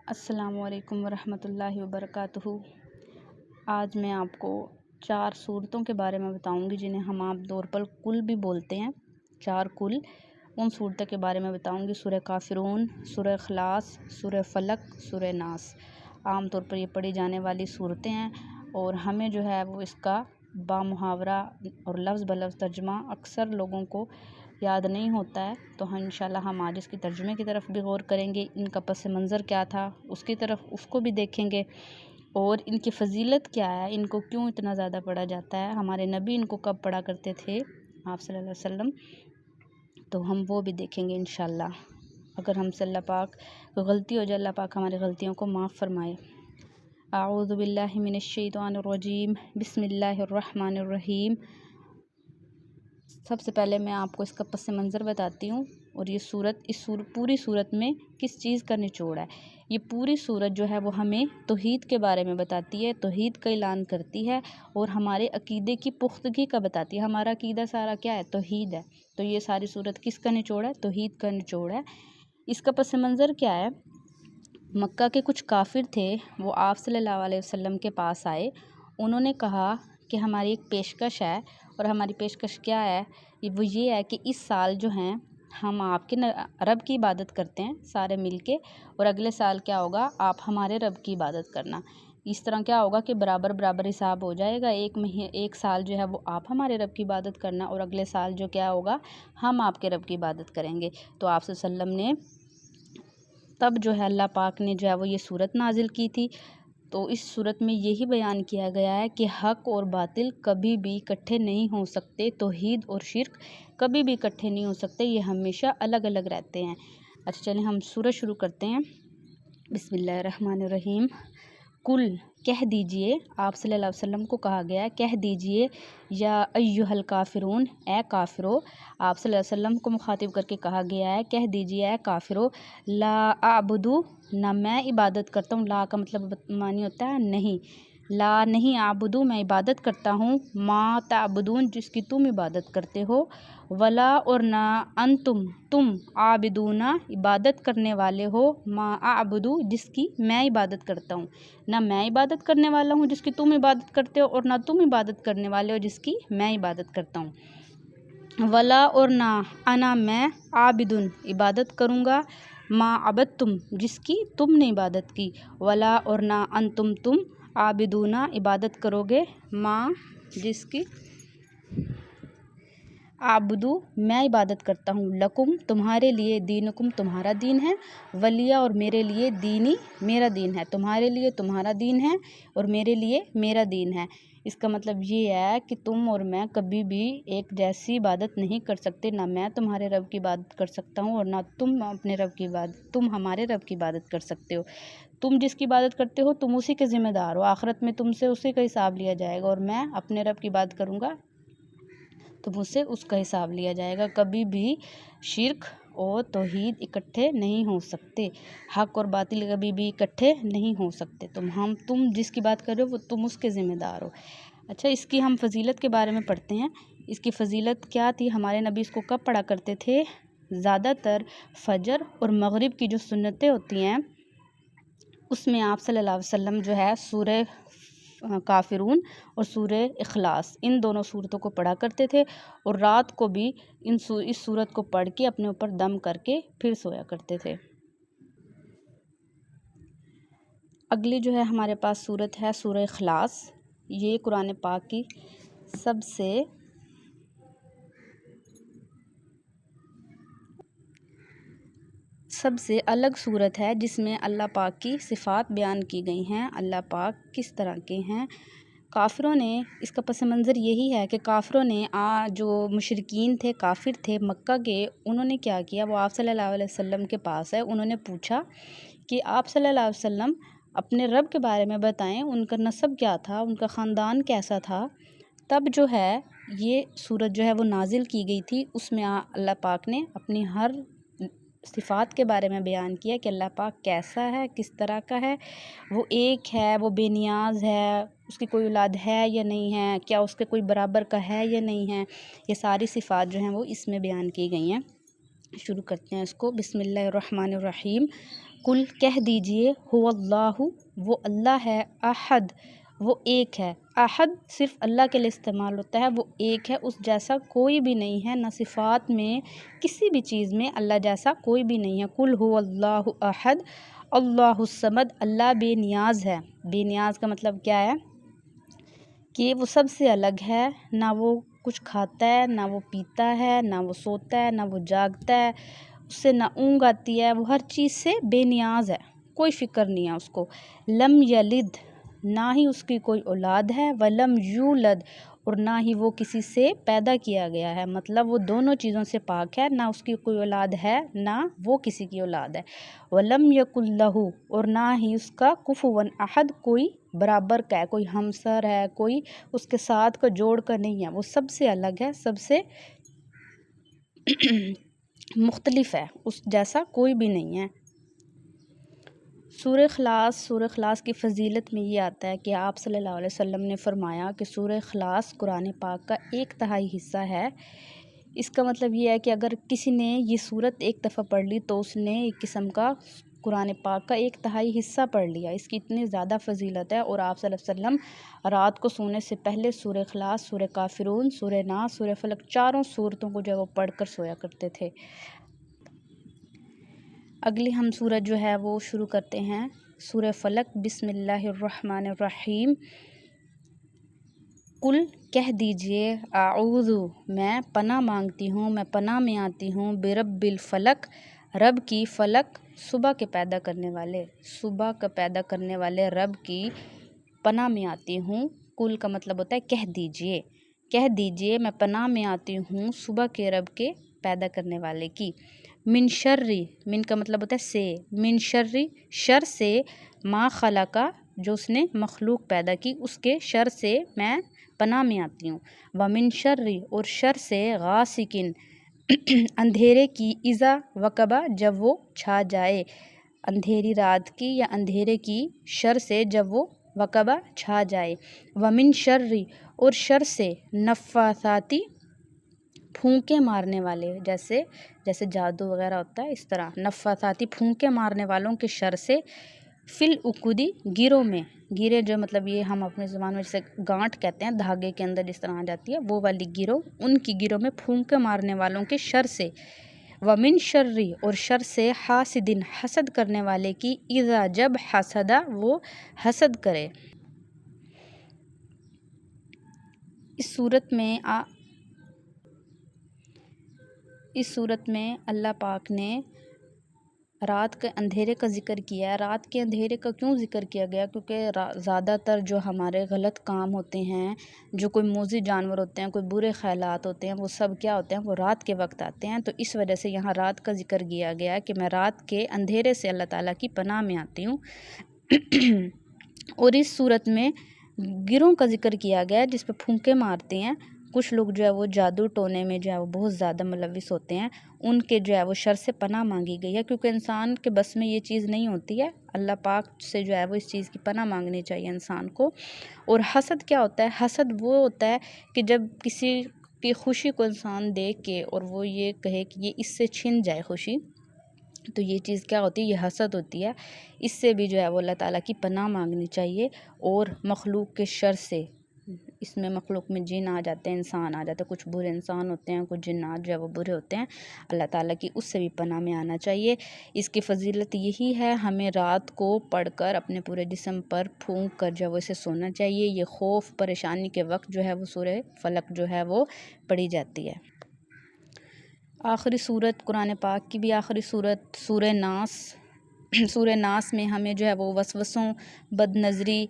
السلام علیکم ورحمۃ اللہ وبرکاتہ۔ آج میں آپ کو 4 صورتوں کے بارے میں بتاؤں گی جنہیں ہم عام طور پر کل بھی بولتے ہیں۔ 4 کل، ان صورتوں کے بارے میں بتاؤں گی: سورہ کافرون، سورہ اخلاص، سورہ فلق، سورہ ناس۔ عام طور پر یہ پڑھی جانے والی صورتیں ہیں اور ہمیں جو ہے وہ اس کا بامحاورہ اور لفظ بلفظ ترجمہ اکثر لوگوں کو یاد نہیں ہوتا ہے، تو انشاءاللہ ہم آج اس کی ترجمے کی طرف بھی غور کریں گے۔ ان کا پس منظر کیا تھا اس کو بھی دیکھیں گے، اور ان کی فضیلت کیا ہے، ان کو کیوں اتنا زیادہ پڑھا جاتا ہے، ہمارے نبی ان کو کب پڑھا کرتے تھے آپ صلی اللہ علیہ وسلم، تو ہم وہ بھی دیکھیں گے انشاءاللہ۔ اگر ہم سے اللہ پاک غلطی ہو جائے، اللہ پاک ہماری غلطیوں کو معاف فرمائے۔ اعوذ باللہ من الشیطان الرجیم، بسم اللہ الرحمن الرحیم۔ سب سے پہلے میں آپ کو اس کا پس منظر بتاتی ہوں، اور یہ پوری صورت میں کس چیز کا نچوڑ ہے۔ یہ پوری صورت جو ہے وہ ہمیں توحید کے بارے میں بتاتی ہے، توحید کا اعلان کرتی ہے اور ہمارے عقیدے کی پختگی کا بتاتی ہے۔ ہمارا عقیدہ سارا کیا ہے؟ توحید ہے۔ تو یہ ساری صورت کس کا نچوڑ ہے؟ توحید کا نچوڑ ہے۔ اس کا پس منظر کیا ہے؟ مکہ کے کچھ کافر تھے، وہ آپ صلی اللہ علیہ وسلم کے پاس آئے۔ انہوں نے کہا کہ ہماری ایک پیشکش ہے، اور ہماری پیشکش کیا ہے؟ وہ یہ ہے کہ اس سال جو ہیں ہم آپ کے رب کی عبادت کرتے ہیں سارے مل کے، اور اگلے سال کیا ہوگا؟ آپ ہمارے رب کی عبادت کرنا۔ اس طرح کیا ہوگا کہ برابر برابر حساب ہو جائے گا۔ ایک سال جو ہے وہ آپ ہمارے رب کی عبادت کرنا، اور اگلے سال جو کیا ہوگا؟ ہم آپ کے رب کی عبادت کریں گے۔ تو آپ صلی اللہ علیہ وسلم نے تب جو ہے اللہ پاک نے جو ہے وہ یہ صورت نازل کی تھی۔ تو اس صورت میں یہی بیان کیا گیا ہے کہ حق اور باطل کبھی بھی اکٹھے نہیں ہو سکتے، توحید اور شرک کبھی بھی اکٹھے نہیں ہو سکتے، یہ ہمیشہ الگ الگ رہتے ہیں۔ اچھا چلیں ہم سورہ شروع کرتے ہیں۔ بسم اللہ الرحمن الرحیم۔ کل، کہہ دیجئے، آپ صلی اللہ علیہ وسلم کو کہا گیا ہے کہہ دیجئے، یا ایھا الکافرون، اے کافرو۔ آپ صلی اللہ علیہ وسلم کو مخاطب کر کے کہا گیا ہے کہہ دیجئے اے کافرو، لا اعبدو، نہ میں عبادت کرتا ہوں۔ لا کا مطلب معنی ہوتا ہے نہیں، لا نہیں، اعبدو میں عبادت کرتا ہوں، ما تعبدون جس کی تم عبادت کرتے ہو، ولا اور نہ، انتم تم، عابدون عبادت کرنے والے ہو، ما اعبدو جس کی میں عبادت کرتا ہوں۔ نہ میں عبادت کرنے والا ہوں جس کی تم عبادت کرتے ہو، اور نہ تم عبادت کرنے والے ہو جس کی میں عبادت کرتا ہوں۔ ولا اور نہ، انا میں، عابدن عبادت کروں گا، ما عبدتم جس کی تم نے عبادت کی، ولا اور نہ، انتم تم، عابدون عبادت کرو گے، ما جس کی، عابدو میں عبادت کرتا ہوں، لکم تمہارے لیے، دینکم تمہارا دین ہے، ولیہ اور میرے لیے، دینی میرا دین ہے۔ تمہارے لیے تمہارا دین ہے اور میرے لیے میرا دین ہے۔ اس کا مطلب یہ ہے کہ تم اور میں کبھی بھی ایک جیسی عبادت نہیں کر سکتے، نہ میں تمہارے رب کی عبادت کر سکتا ہوں اور نہ تم اپنے رب کی عبادت، تم ہمارے رب کی عبادت کر سکتے ہو۔ تم جس کی عبادت کرتے ہو تم اسی کے ذمہ دار ہو، آخرت میں تم سے اسی کا حساب لیا جائے گا، اور میں اپنے رب کی عبادت کروں گا تو مجھ سے اس کا حساب لیا جائے گا۔ کبھی بھی شرک اور توحید اکٹھے نہیں ہو سکتے، حق اور باطل کبھی بھی اکٹھے نہیں ہو سکتے۔ تم جس کی بات کر رہے ہو وہ تم اس کے ذمہ دار ہو۔ اچھا، اس کی ہم فضیلت کے بارے میں پڑھتے ہیں۔ اس کی فضیلت کیا تھی؟ ہمارے نبی اس کو کب پڑھا کرتے تھے؟ زیادہ تر فجر اور مغرب کی جو سنتیں ہوتی ہیں اس میں آپ صلی اللہ علیہ وسلم جو ہے سورہ کافرون اور سورہ اخلاص ان دونوں صورتوں کو پڑھا کرتے تھے، اور رات کو بھی اس صورت کو پڑھ کے اپنے اوپر دم کر کے پھر سویا کرتے تھے۔ اگلی جو ہے ہمارے پاس صورت ہے سورہ اخلاص۔ یہ قرآن پاک کی سب سے الگ صورت ہے، جس میں اللہ پاک کی صفات بیان کی گئی ہیں، اللہ پاک کس طرح کے ہیں۔ کافروں نے، اس کا پس منظر یہی ہے کہ کافروں نے جو مشرکین تھے، کافر تھے مکہ کے، انہوں نے کیا کیا؟ وہ آپ صلی اللہ علیہ وسلم کے پاس ہے، انہوں نے پوچھا کہ آپ صلی اللہ علیہ وسلم اپنے رب کے بارے میں بتائیں، ان کا نسب کیا تھا، ان کا خاندان کیسا تھا۔ تب جو ہے یہ صورت جو ہے وہ نازل کی گئی تھی، اس میں اللہ پاک نے اپنی ہر صفات کے بارے میں بیان کیا کہ اللہ پاک کیسا ہے، کس طرح کا ہے، وہ ایک ہے، وہ بے نیاز ہے، اس کی کوئی اولاد ہے یا نہیں ہے، کیا اس کے کوئی برابر کا ہے یا نہیں ہے۔ یہ ساری صفات جو ہیں وہ اس میں بیان کی گئی ہیں۔ شروع کرتے ہیں اس کو۔ بسم اللہ الرحمن الرحیم۔ کل کہہ دیجئے هو اللہ وہ اللہ ہے، احد وہ ایک ہے، احد صرف اللہ کے لیے استعمال ہوتا ہے، وہ ایک ہے، اس جیسا کوئی بھی نہیں ہے، نہ صفات میں کسی بھی چیز میں اللہ جیسا کوئی بھی نہیں ہے۔ کل هو اللہ احد اللہ الصمد اللہ بے نیاز ہے۔ بے نیاز کا مطلب کیا ہے کہ وہ سب سے الگ ہے، نہ وہ کچھ کھاتا ہے، نہ وہ پیتا ہے، نہ وہ سوتا ہے، نہ وہ جاگتا ہے، اس سے نہ اونگ آتی ہے، وہ ہر چیز سے بے نیاز ہے، کوئی فکر نہیں ہے اس کو۔ لم یلد نہ ہی اس کی کوئی اولاد ہے، ولم یولد اور نہ ہی وہ کسی سے پیدا کیا گیا ہے، مطلب وہ دونوں چیزوں سے پاک ہے، نہ اس کی کوئی اولاد ہے نہ وہ کسی کی اولاد ہے۔ ولم یکن لہ اور نہ ہی اس کا کفوا احد کوئی برابر کا ہے، کوئی ہمسر ہے، کوئی اس کے ساتھ کا جوڑ کا نہیں ہے، وہ سب سے الگ ہے، سب سے مختلف ہے، اس جیسا کوئی بھی نہیں ہے۔ سورہ اخلاص کی فضیلت میں یہ آتا ہے کہ آپ صلی اللہ علیہ وسلم نے فرمایا کہ سورہ اخلاص قرآن پاک کا 1/3 حصہ ہے۔ اس کا مطلب یہ ہے کہ اگر کسی نے یہ سورت ایک دفعہ پڑھ لی تو اس نے ایک قسم کا قرآن پاک کا 1/3 حصہ پڑھ لیا، اس کی اتنی زیادہ فضیلت ہے۔ اور آپ صلی اللہ علیہ وسلم رات کو سونے سے پہلے سورہ اخلاص، سورہ کافرون، سورہ ناس، سورہ فلق، چاروں سورتوں کو جو ہے وہ پڑھ کر سویا کرتے تھے۔ اگلی ہم سورت جو ہے وہ شروع کرتے ہیں، سورہ فلق۔ بسم اللہ الرحمن الرحیم۔ کل کہہ دیجئے اعوذ میں پناہ مانگتی ہوں، میں پناہ میں آتی ہوں، برب الفلق رب کی، فلق صبح کے پیدا کرنے والے، صبح کا پیدا کرنے والے رب کی پناہ میں آتی ہوں۔ کل کا مطلب ہوتا ہے کہہ دیجئے، کہہ دیجئے میں پناہ میں آتی ہوں صبح کے رب کے پیدا کرنے والے کی۔ من شرری، من کا مطلب ہوتا ہے سے، من شرری شر سے، ما خلقا جو اس نے مخلوق پیدا کی اس کے شر سے میں پناہ میں آتی ہوں۔ ومن شرری اور شر سے، غاسقن اندھیرے کی، اذا وقبا جب وہ چھا جائے، اندھیری رات کی یا اندھیرے کی شر سے جب وہ وقبا چھا جائے۔ ومن شرری اور شر سے، نفاثاتی پھونکے مارنے والے، جیسے جادو وغیرہ ہوتا ہے اس طرح، نفاثاتی پھونکے مارنے والوں کے شر سے، فی العقدی گیروں میں، گیرے جو مطلب یہ ہم اپنے زبان میں جیسے گانٹھ کہتے ہیں، دھاگے کے اندر جس طرح آ جاتی ہے وہ والی گیروں، ان کی گیروں میں پھونکے مارنے والوں کے شر سے۔ ومن شرری اور شر سے، حاسدن حسد کرنے والے کی، اذا جب حسدا وہ حسد کرے۔ اس صورت میں اللہ پاک نے رات کے اندھیرے کا ذکر کیا ہے۔ رات کے اندھیرے کا کیوں ذکر کیا گیا؟ کیونکہ زیادہ تر جو ہمارے غلط کام ہوتے ہیں، جو کوئی موذی جانور ہوتے ہیں، کوئی برے خیالات ہوتے ہیں، وہ سب کیا ہوتے ہیں؟ وہ رات کے وقت آتے ہیں، تو اس وجہ سے یہاں رات کا ذکر کیا گیا ہے کہ میں رات کے اندھیرے سے اللہ تعالیٰ کی پناہ میں آتی ہوں۔ اور اس صورت میں گروہ کا ذکر کیا گیا ہے جس پہ پھونکے مارتے ہیں۔ کچھ لوگ جو ہے وہ جادو ٹونے میں جو ہے وہ بہت زیادہ ملوث ہوتے ہیں، ان کے جو ہے وہ شر سے پناہ مانگی گئی ہے، کیونکہ انسان کے بس میں یہ چیز نہیں ہوتی ہے۔ اللہ پاک سے جو ہے وہ اس چیز کی پناہ مانگنی چاہیے انسان کو۔ اور حسد کیا ہوتا ہے؟ حسد وہ ہوتا ہے کہ جب کسی کی خوشی کو انسان دیکھ کے اور وہ یہ کہے کہ یہ اس سے چھن جائے خوشی، تو یہ چیز کیا ہوتی ہے؟ یہ حسد ہوتی ہے۔ اس سے بھی جو ہے وہ اللہ تعالیٰ کی پناہ مانگنی چاہیے، اور مخلوق کے شر سے، اس میں مخلوق میں جن آ جاتے ہیں، انسان آ جاتے ہیں، کچھ برے انسان ہوتے ہیں، کچھ جنات جو ہے وہ برے ہوتے ہیں، اللہ تعالیٰ کی اس سے بھی پناہ میں آنا چاہیے۔ اس کی فضیلت یہی ہے، ہمیں رات کو پڑھ کر اپنے پورے جسم پر پھونک کر جو ہے وہ اسے سونا چاہیے۔ یہ خوف پریشانی کے وقت جو ہے وہ سورہ فلق جو ہے وہ پڑھی جاتی ہے۔ آخری صورت قرآن پاک کی بھی آخری صورت سورہ ناس۔ سورہ ناس میں ہمیں جو ہے وہ وسوسوں، بد نظری،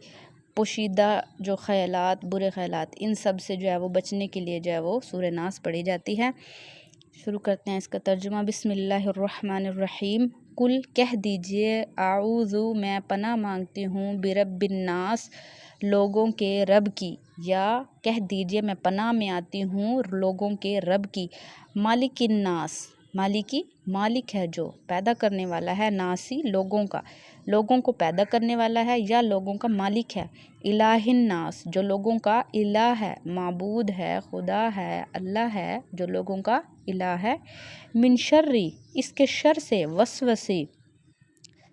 پوشیدہ جو خیالات، برے خیالات، ان سب سے جو ہے وہ بچنے کے لیے جو ہے وہ سورہ ناس پڑھی جاتی ہے۔ شروع کرتے ہیں اس کا ترجمہ۔ بسم اللہ الرحمن الرحیم۔ کل کہہ دیجئے اعوذ میں پناہ مانگتی ہوں، برب الناس لوگوں کے رب کی، یا کہہ دیجئے میں پناہ میں آتی ہوں لوگوں کے رب کی، مالک الناس مالکی مالک ہے جو پیدا کرنے والا ہے، ناسی لوگوں کا، لوگوں کو پیدا کرنے والا ہے یا لوگوں کا مالک ہے، الہ الناس جو لوگوں کا الہ ہے، معبود ہے، خدا ہے، اللہ ہے جو لوگوں کا الہ ہے، من شرری اس کے شر سے، وسوسے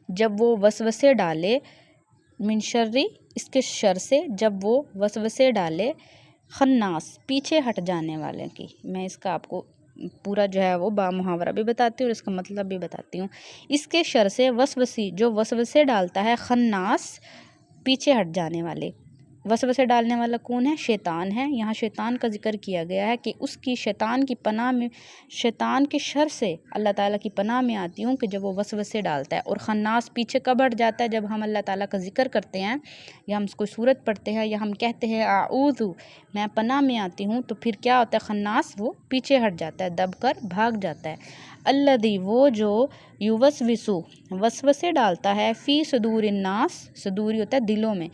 جب وہ وسوسے ڈالے، من شر اس کے شر سے، جب وہ وسوسے ڈالے، خناس پیچھے ہٹ جانے والے کی۔ میں اس کا آپ کو پورا جو ہے وہ با محاورہ بھی بتاتی ہوں اور اس کا مطلب بھی بتاتی ہوں۔ اس کے شر سے وسوسی، جو وسوسے ڈالتا ہے، خناس پیچھے ہٹ جانے والے۔ وسوسے ڈالنے والا کون ہے؟ شیطان ہے۔ یہاں شیطان کا ذکر کیا گیا ہے کہ اس کی شیطان کی پناہ میں، شیطان کے شر سے اللہ تعالیٰ کی پناہ میں آتی ہوں کہ جب وہ وسوسے ڈالتا ہے۔ اور خناس پیچھے کب ہٹ جاتا ہے؟ جب ہم اللہ تعالیٰ کا ذکر کرتے ہیں یا ہم کوئی سورت پڑھتے ہیں یا ہم کہتے ہیں اعوذ، میں پناہ میں آتی ہوں، تو پھر کیا ہوتا ہے؟ خناس وہ پیچھے ہٹ جاتا ہے، دب کر بھاگ جاتا ہے۔ الذی، وہ جو یوسوسو وسوسے ڈالتا ہے، فی صدور الناس، صدوری ہوتا ہے دلوں میں،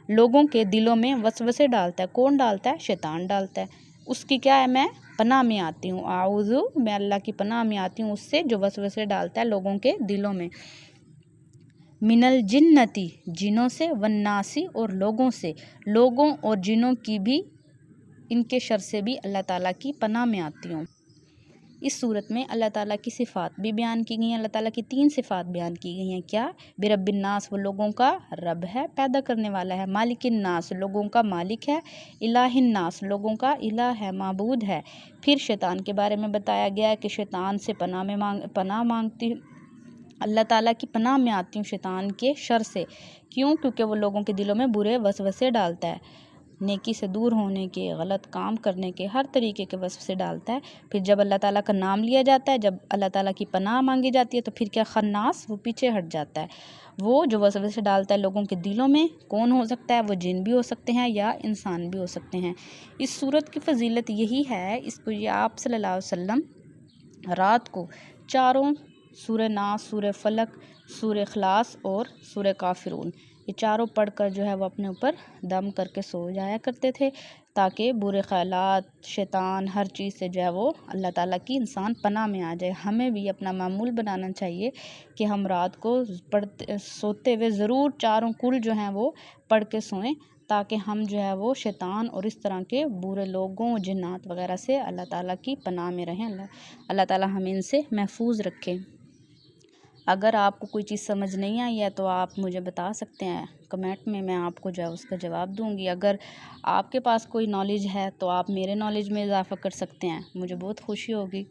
لوگوں کے دلوں میں وسوسے ڈالتا ہے۔ کون ڈالتا ہے؟ شیطان ڈالتا ہے۔ اس کی کیا ہے؟ میں پناہ میں آتی ہوں، اعوذ، میں اللہ کی پناہ میں آتی ہوں اس سے جو وسوسے ڈالتا ہے لوگوں کے دلوں میں۔ من الجنتی، جنوں سے، والناسی، اور لوگوں سے، لوگوں اور جنوں کی بھی، ان کے شر سے بھی اللہ تعالیٰ کی پناہ میں آتی ہوں۔ اس صورت میں اللہ تعالیٰ کی صفات بھی بیان کی گئی ہیں۔ اللہ تعالیٰ کی 3 صفات بیان کی گئی ہیں۔ کیا؟ برب الناس، وہ لوگوں کا رب ہے، پیدا کرنے والا ہے۔ مالک الناس، لوگوں کا مالک ہے۔ الہ الناس، لوگوں کا الہ ہے، معبود ہے۔ پھر شیطان کے بارے میں بتایا گیا ہے کہ شیطان سے پناہ مانگتی ہوں، اللہ تعالیٰ کی پناہ میں آتی ہوں شیطان کے شر سے۔ کیوں؟ کیونکہ وہ لوگوں کے دلوں میں برے وسوسے ڈالتا ہے، نیکی سے دور ہونے کے، غلط کام کرنے کے، ہر طریقے کے وسوسے ڈالتا ہے۔ پھر جب اللہ تعالیٰ کا نام لیا جاتا ہے، جب اللہ تعالیٰ کی پناہ مانگی جاتی ہے، تو پھر کیا؟ خناس، وہ پیچھے ہٹ جاتا ہے۔ وہ جو وسوسے ڈالتا ہے لوگوں کے دلوں میں، کون ہو سکتا ہے؟ وہ جن بھی ہو سکتے ہیں یا انسان بھی ہو سکتے ہیں۔ اس صورت کی فضیلت یہی ہے، اس کو یہ آپ صلی اللہ علیہ وسلم رات کو چاروں سورہ ناس، سورہ فلق، سورہ اخلاص اور سورہ کافرون، یہ چاروں پڑھ کر جو ہے وہ اپنے اوپر دم کر کے سو جایا کرتے تھے، تاکہ برے خیالات، شیطان، ہر چیز سے جو ہے وہ اللہ تعالیٰ کی انسان پناہ میں آ جائے۔ ہمیں بھی اپنا معمول بنانا چاہیے کہ ہم رات کو سوتے ہوئے ضرور چاروں کل جو ہیں وہ پڑھ کے سوئیں، تاکہ ہم جو ہے وہ شیطان اور اس طرح کے برے لوگوں، جنات وغیرہ سے اللہ تعالیٰ کی پناہ میں رہیں۔ اللہ تعالیٰ ہمیں ان سے محفوظ رکھے۔ اگر آپ کو کوئی چیز سمجھ نہیں آئی ہے تو آپ مجھے بتا سکتے ہیں کمنٹ میں آپ کو جو ہے اس کا جواب دوں گی۔ اگر آپ کے پاس کوئی نالج ہے تو آپ میرے نالج میں اضافہ کر سکتے ہیں، مجھے بہت خوشی ہوگی۔